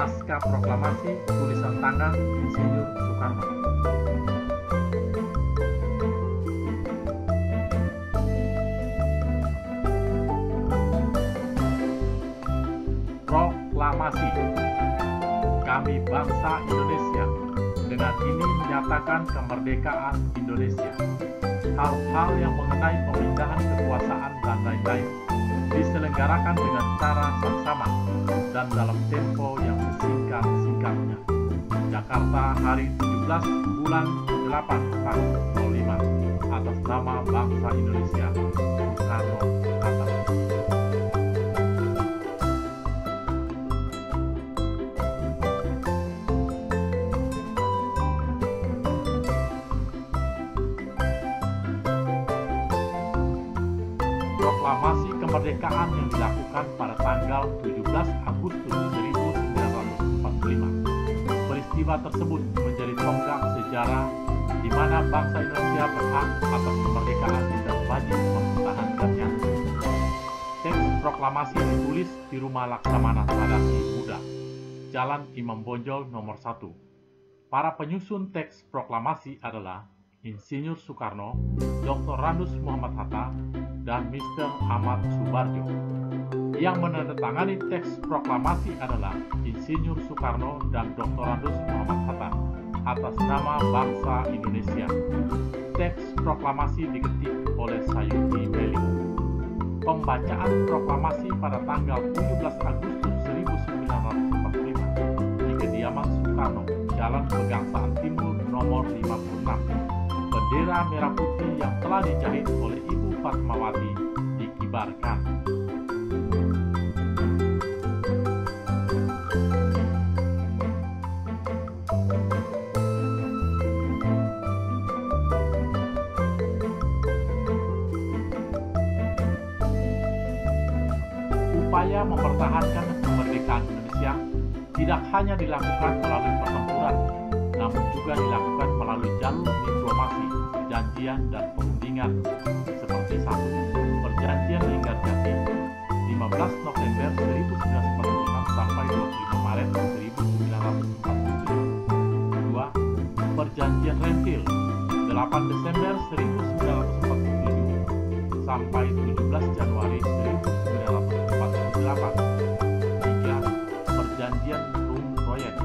Naskah proklamasi tulisan tangan Insinyur Soekarno. Proklamasi. Kami bangsa Indonesia dengan ini menyatakan kemerdekaan Indonesia. Hal-hal yang mengenai pemindahan kekuasaan dan lain-lain diselenggarakan dengan cara saksama dan dalam tempo yang sesingkat-singkatnya. Jakarta, hari 17 bulan 8 tahun 05, atas nama bangsa Indonesia, Soekarno-Hatta. Proklamasi kemerdekaan yang dilakukan pada tanggal 17 Agustus 1945. Peristiwa tersebut menjadi tonggak sejarah di mana bangsa Indonesia berhak atas kemerdekaan dan wajib mempertahankannya. Teks proklamasi ditulis di Rumah Laksamana Tadasi Muda, Jalan Imam Bonjol nomor 1. Para penyusun teks proklamasi adalah Insinyur Soekarno, Dr. Randus Muhammad Hatta, dan Mr. Ahmad Subarjo. Yang menandatangani teks proklamasi adalah Insinyur Soekarno dan Dr. Randus Muhammad Hatta atas nama bangsa Indonesia. Teks proklamasi diketik oleh Sayuti Meli. Pembacaan proklamasi pada tanggal 17 Agustus 1945 di kediaman Soekarno, Jalan Pegangsaan Timur nomor 56. Bendera merah putih yang telah dijahit oleh Ibu Fatmawati dikibarkan. Upaya mempertahankan kemerdekaan Indonesia tidak hanya dilakukan melalui pertempuran, namun juga dilakukan melalui jalur diplomasi, perjanjian, dan perundingan seperti 1. Perjanjian Linggarjati 15 November 1946 sampai 25 Maret 1947. 2. Perjanjian Renville 8 Desember 1947 sampai 17 Januari 1948. 3. Perjanjian Rum Proyek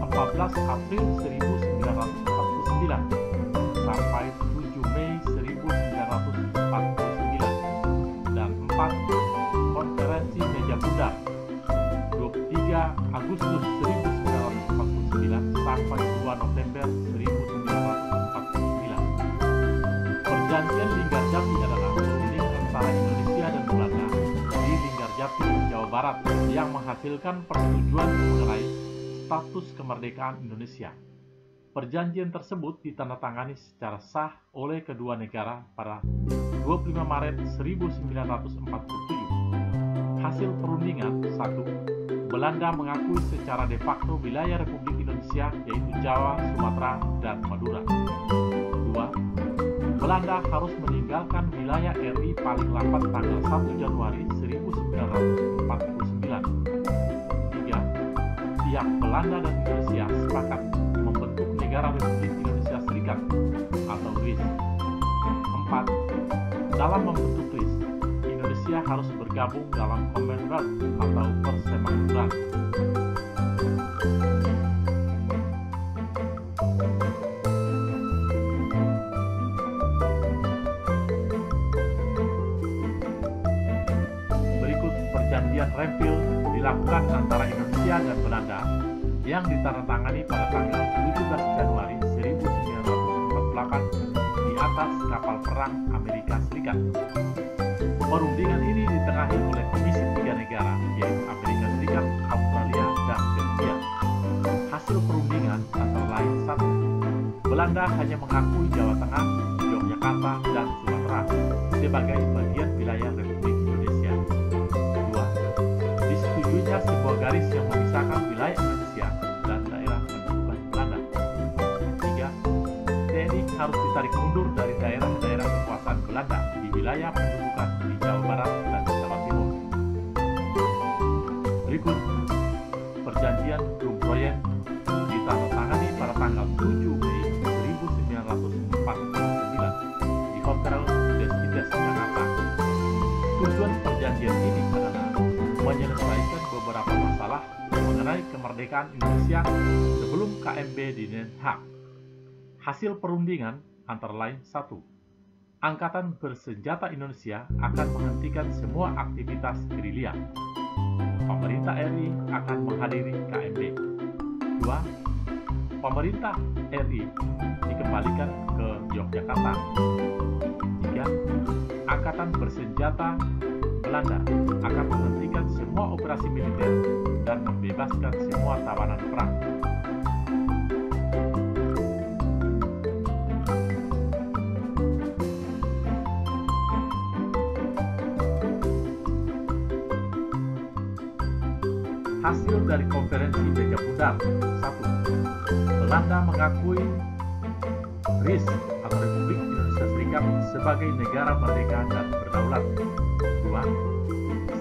14 April 1949 sampai 7 Mei 1949. Dan 4. Konferensi Meja Bundar 23 Agustus 1949 sampai 2 November 1949. Perjanjian Linggarjati adalah perunding antara Indonesia dan Belanda di Linggarjati, Jawa Barat yang menghasilkan persetujuan mengenai status kemerdekaan Indonesia. Perjanjian tersebut ditandatangani secara sah oleh kedua negara pada 25 Maret 1947. Hasil perundingan: 1. Belanda mengakui secara de facto wilayah Republik Indonesia yaitu Jawa, Sumatera, dan Madura. 2. Belanda harus meninggalkan wilayah RI paling lambat tanggal 1 Januari 1949. 3. Pihak Belanda dan Indonesia sepakat membentuk Negara Republik Indonesia Serikat atau RIS. 4. Dalam membentuk RIS, Indonesia harus bergabung dalam Commonwealth atau Persemakmuran. Berikut Perjanjian Renville dilakukan antara Indonesia dan Belanda yang ditandatangani pada tanggal 17 Januari 1948 di atas kapal perang Amerika Serikat. Perundingan ini ditengahi oleh Komisi 3 negara, yaitu Amerika Serikat, Australia, dan Belgia. Hasil perundingan antara lain: 1. Belanda hanya mengakui Jawa Tengah, Yogyakarta, dan Sumatera sebagai bagian wilayah Republik Indonesia. 2. Disetujuinya sebuah garis yang memisahkan wilayah Indonesia dan daerah pendudukan Belanda. 3. TNI harus ditarik mundur dari daerah-daerah kekuasaan Belanda di wilayah pendudukan di Jawa Barat dan Jawa Timur. Berikut mengenai kemerdekaan Indonesia sebelum KMB di Den Haag. Hasil perundingan antara lain: 1. Angkatan Bersenjata Indonesia akan menghentikan semua aktivitas gerilya. Pemerintah RI akan menghadiri KMB. 2. Pemerintah RI dikembalikan ke Yogyakarta. 3. Angkatan Bersenjata Belanda akan menghentikan semua operasi militer dan membebaskan semua tawanan perang. Hasil dari konferensi Meja Bundar: 1. Belanda mengakui RIS atau Republik Indonesia Serikat sebagai negara merdeka dan berdaulat. 2.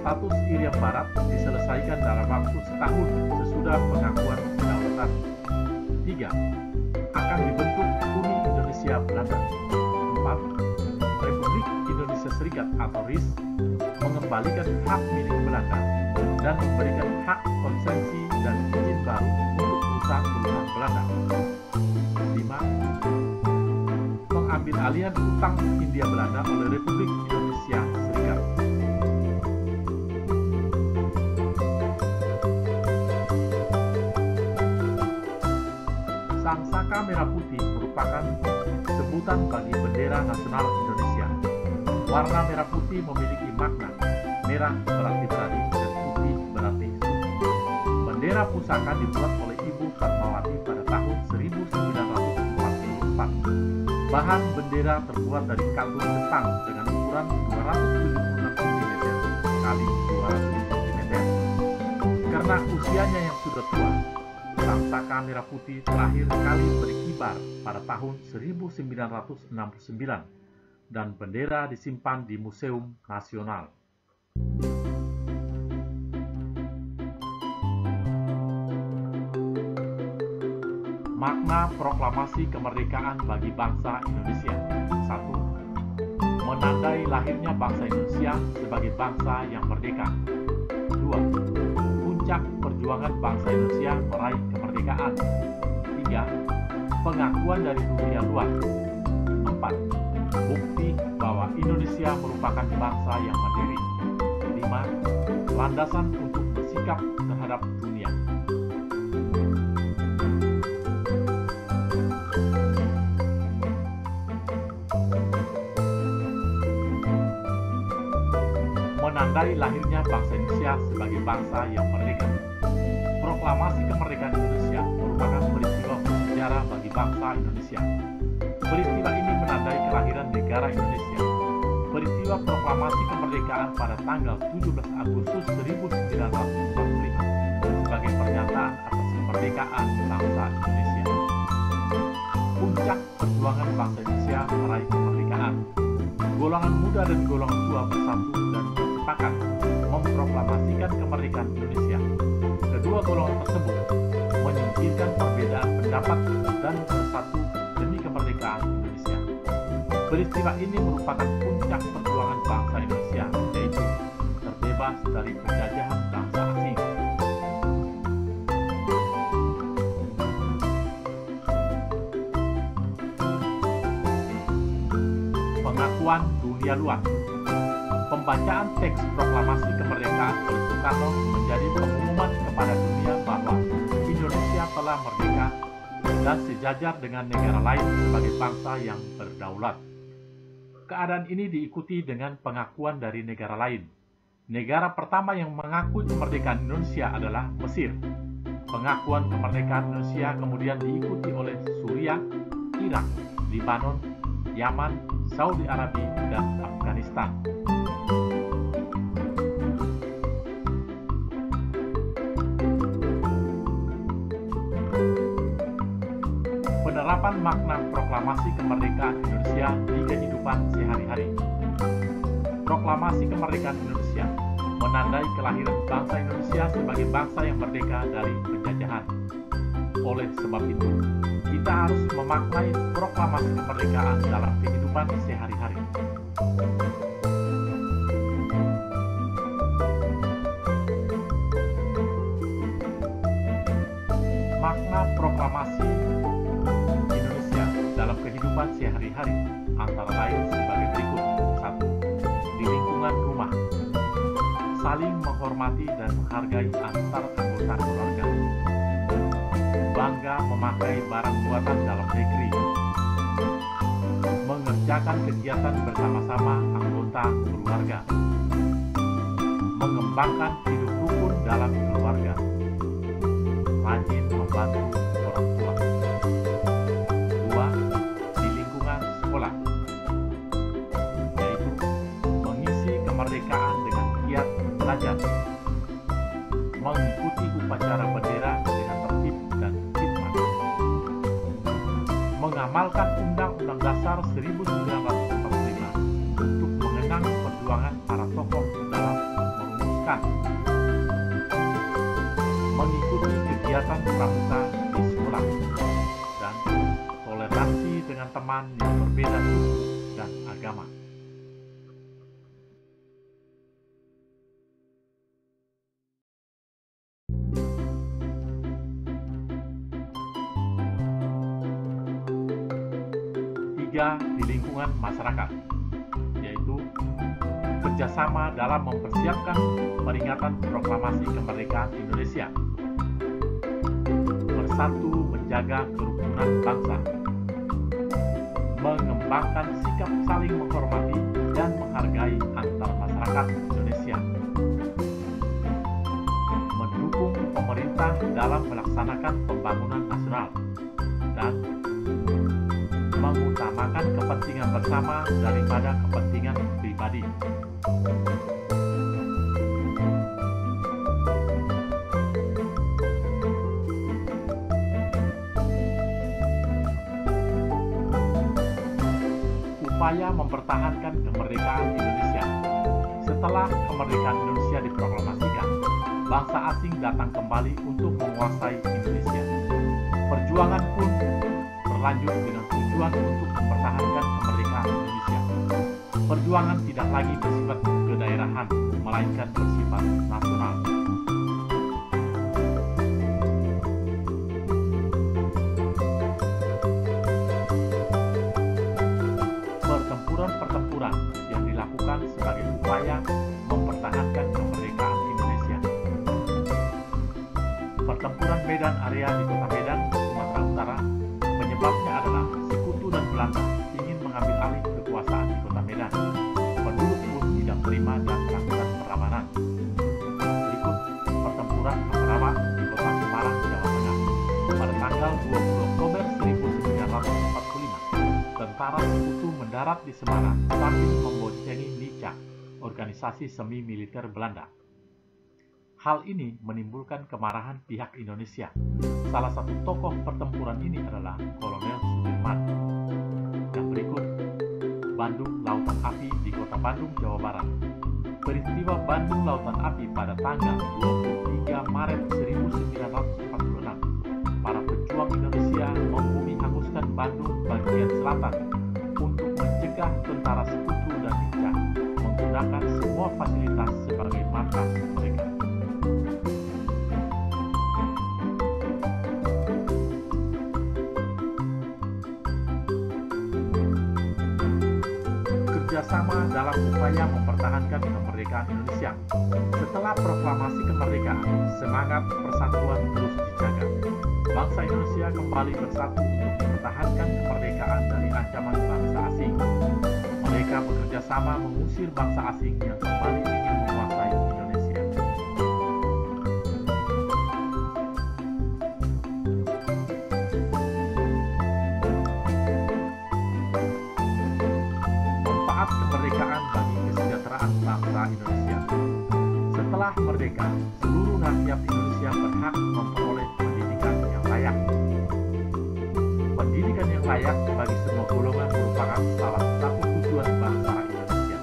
Status Irian Barat diselesaikan dalam waktu setahun sesudah pengakuan kedaulatan. 3. Akan dibentuk Uni Indonesia Belanda. 4. Republik Indonesia Serikat atau RIS mengembalikan hak milik Belanda dan memberikan hak konsesi dan izin baru untuk perusahaan-perusahaan Belanda. 5. Pengambil alihan utang Hindia Belanda oleh Republik Indonesia Serikat. Sangsaka merah putih merupakan sebutan bagi bendera nasional Indonesia. Warna merah putih memiliki makna: merah berarti berani dan putih berarti suci. Bendera pusaka dibuat oleh Ibu Fatmawati pada tahun 1944. Bahan bendera terbuat dari katun Jepang dengan ukuran 276 cm kali 200 cm. Karena usianya yang sudah tua, Sangsaka merah putih terakhir kali berkibar pada tahun 1969 dan bendera disimpan di Museum Nasional. Makna proklamasi kemerdekaan bagi bangsa Indonesia: 1. Menandai lahirnya bangsa Indonesia sebagai bangsa yang merdeka. 2. Puncak perjuangan bangsa Indonesia meraih kemerdekaan. 3. Pengakuan dari dunia luar. 4. Bukti bahwa Indonesia merupakan bangsa yang mandiri. 5. Landasan untuk bersikap terhadap dunia. Menandai lahirnya bangsa Indonesia sebagai bangsa yang merdeka. Proklamasi kemerdekaan Indonesia merupakan peristiwa bersejarah bagi bangsa Indonesia. Peristiwa ini menandai kelahiran negara Indonesia. Peristiwa proklamasi kemerdekaan pada tanggal 17 Agustus 1945 sebagai pernyataan atas kemerdekaan bangsa Indonesia. Puncak perjuangan bangsa Indonesia meraih kemerdekaan. Golongan muda dan golongan tua bersatu dan bersepakat memproklamasikan kemerdekaan Indonesia. Kedua golongan tersebut menyingkirkan perbedaan pendapat dan bersatu demi kemerdekaan Indonesia. Peristiwa ini merupakan puncak perjuangan bangsa Indonesia, yaitu terbebas dari penjajahan bangsa asing. Pengakuan dunia luar. Pembacaan teks proklamasi kemerdekaan oleh Soekarno menjadi pengumuman kepada dunia bahwa Indonesia telah merdeka dan sejajar dengan negara lain sebagai bangsa yang berdaulat. Keadaan ini diikuti dengan pengakuan dari negara lain. Negara pertama yang mengakui kemerdekaan Indonesia adalah Mesir. Pengakuan kemerdekaan Indonesia kemudian diikuti oleh Suriah, Irak, Lebanon, Yaman, Saudi Arabia, dan Afghanistan. Penerapan makna proklamasi kemerdekaan Indonesia di kehidupan sehari-hari. Proklamasi kemerdekaan Indonesia menandai kelahiran bangsa Indonesia sebagai bangsa yang merdeka dari penjajahan. Oleh sebab itu, kita harus memaknai proklamasi kemerdekaan dalam kehidupan sehari-hari. Makna proklamasi Indonesia dalam kehidupan sehari-hari antara lain sebagai berikut. 1. Di lingkungan rumah, saling menghormati dan menghargai antar anggota keluarga. Bangga memakai barang buatan dalam negeri. Mengerjakan kegiatan bersama-sama anggota keluarga. Mengembangkan hidup rukun dalam keluarga. Rajin membantu orang tua. 2. Di lingkungan sekolah, yaitu mengisi kemerdekaan dengan giat belajar, mengikuti upacara bendera dengan tertib dan khidmat, mengamalkan Undang-Undang Dasar 1945 untuk mengenang perjuangan para tokoh dalam merumuskan, mengikuti kegiatan pramuka di sekolah, dan toleransi dengan teman yang berbeda suku dan agama. Di lingkungan masyarakat, yaitu kerjasama dalam mempersiapkan peringatan proklamasi kemerdekaan Indonesia, bersatu menjaga kerukunan bangsa, mengembangkan sikap saling menghormati dan menghargai antar masyarakat Indonesia, mendukung pemerintah dalam melaksanakan pembangunan nasional, dan mengutamakan kepentingan bersama daripada kepentingan pribadi. Upaya mempertahankan kemerdekaan Indonesia. Setelah kemerdekaan Indonesia diproklamasikan, bangsa asing datang kembali untuk menguasai Indonesia. Perjuangan pun berlanjut dengan tujuan untuk mempertahankan kemerdekaan Indonesia. Perjuangan tidak lagi bersifat kedaerahan, melainkan bersifat nasional. Pertempuran-pertempuran yang dilakukan sebagai upaya mempertahankan kemerdekaan Indonesia. Pertempuran Medan Area di Kota Medan, Sumatera Utara. Penyebabnya adalah Sekutu dan Belanda ingin mengambil alih kekuasaan di Kota Medan. Penduduk pun tidak terima dan melakukan perlawanan. Berikut pertempuran Ambarawa di Kota Semarang, Jawa Tengah. Pada tanggal 20 Oktober 1945, tentara Sekutu mendarat di Semarang sambil memboncengi NICA, organisasi semi militer Belanda. Hal ini menimbulkan kemarahan pihak Indonesia. Salah satu tokoh pertempuran ini adalah Kolonel Sudirman. Yang berikut, Bandung Lautan Api di Kota Bandung, Jawa Barat. Peristiwa Bandung Lautan Api pada tanggal 23 Maret 1946. Para pejuang Indonesia membumi hanguskan Bandung bagian selatan untuk mencegah tentara Sekutu dan NICA menggunakan semua fasilitas sebagai markas mereka. Kerjasama dalam upaya mempertahankan kemerdekaan Indonesia. Setelah proklamasi kemerdekaan, semangat persatuan terus dijaga. Bangsa Indonesia kembali bersatu untuk mempertahankan kemerdekaan dari ancaman bangsa asing. Mereka bekerja sama mengusir bangsa asing yang kembali ingin menguasai Indonesia. Manfaat kemerdekaan bagi kesejahteraan bangsa Indonesia. Setelah merdeka, seluruh rakyat Indonesia berhak memperoleh pendidikan yang layak. Pendidikan yang layak bagi semua golongan merupakan salah satu tujuan bangsa Indonesia.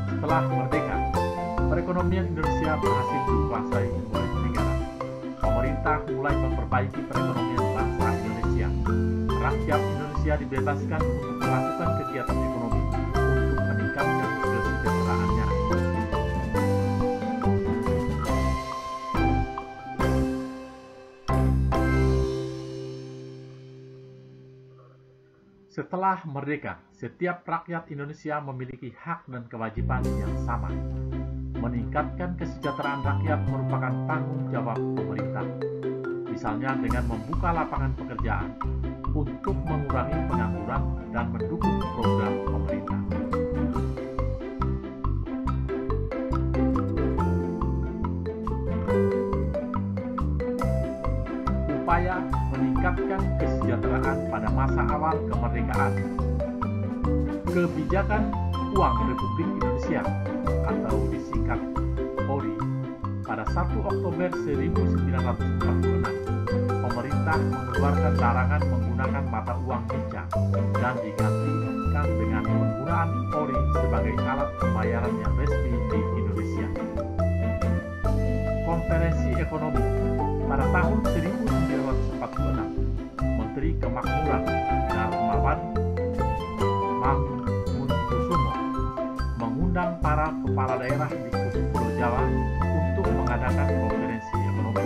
Setelah merdeka, perekonomian Indonesia berhasil dikuasai oleh negara. Pemerintah mulai memperbaiki perekonomian bangsa Indonesia. Rakyat Indonesia dibebaskan untuk melakukan kegiatan ekonomi untuk meningkatkan Setelah merdeka, setiap rakyat Indonesia memiliki hak dan kewajiban yang sama. Meningkatkan kesejahteraan rakyat merupakan tanggung jawab pemerintah. Misalnya dengan membuka lapangan pekerjaan untuk mengurangi pengangguran dan mendukung program pemerintah. Upaya meningkatkan kesejahteraan pada masa awal kemerdekaan. Kebijakan Uang Republik Indonesia atau disingkat ORI pada 1 Oktober 1946, pemerintah mengeluarkan larangan menggunakan mata uang minca dan digantikan dengan penggunaan ORI sebagai alat pembayaran yang resmi di Indonesia. Konferensi Ekonomi pada tahun 1946, Menteri Kemakmuran Darmawan Mangunkusumo mengundang para kepala daerah di Pulau Jawa untuk mengadakan konferensi ekonomi.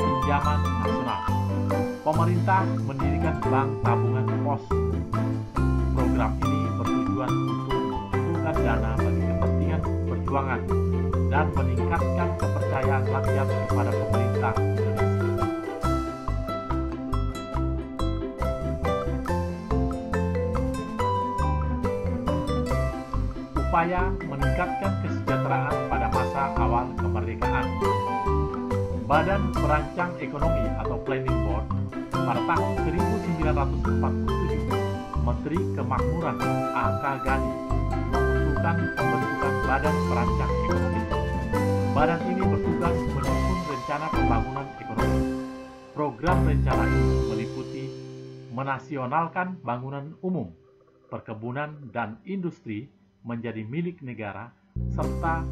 Pinjaman nasional. Pemerintah mendirikan Bank Tabungan Pos. Program ini bertujuan untuk mengumpulkan dana bagi kepentingan perjuangan dan meningkatkan kepercayaan rakyat kepada pemerintah Indonesia. Upaya meningkatkan kesejahteraan pada masa awal kemerdekaan. Badan Perancang Ekonomi atau Planning Board pada tahun 1947, Menteri Kemakmuran A.K. Ghani mengusulkan pembentukan Badan Perancang Ekonomi. Badan ini bertugas menyusun rencana pembangunan ekonomi. Program rencana ini meliputi menasionalkan bangunan umum, perkebunan, dan industri menjadi milik negara, serta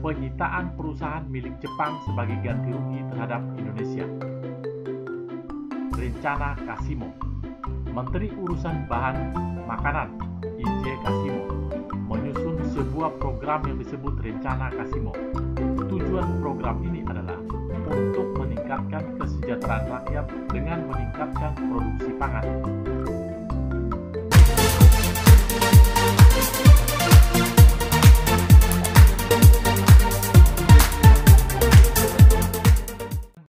penyitaan perusahaan milik Jepang sebagai ganti rugi terhadap Indonesia. Rencana Kasimo. Menteri Urusan Bahan Makanan I.J. Kasimo menyusun sebuah program yang disebut Rencana Kasimo. Tujuan program ini adalah untuk meningkatkan kesejahteraan rakyat dengan meningkatkan produksi pangan.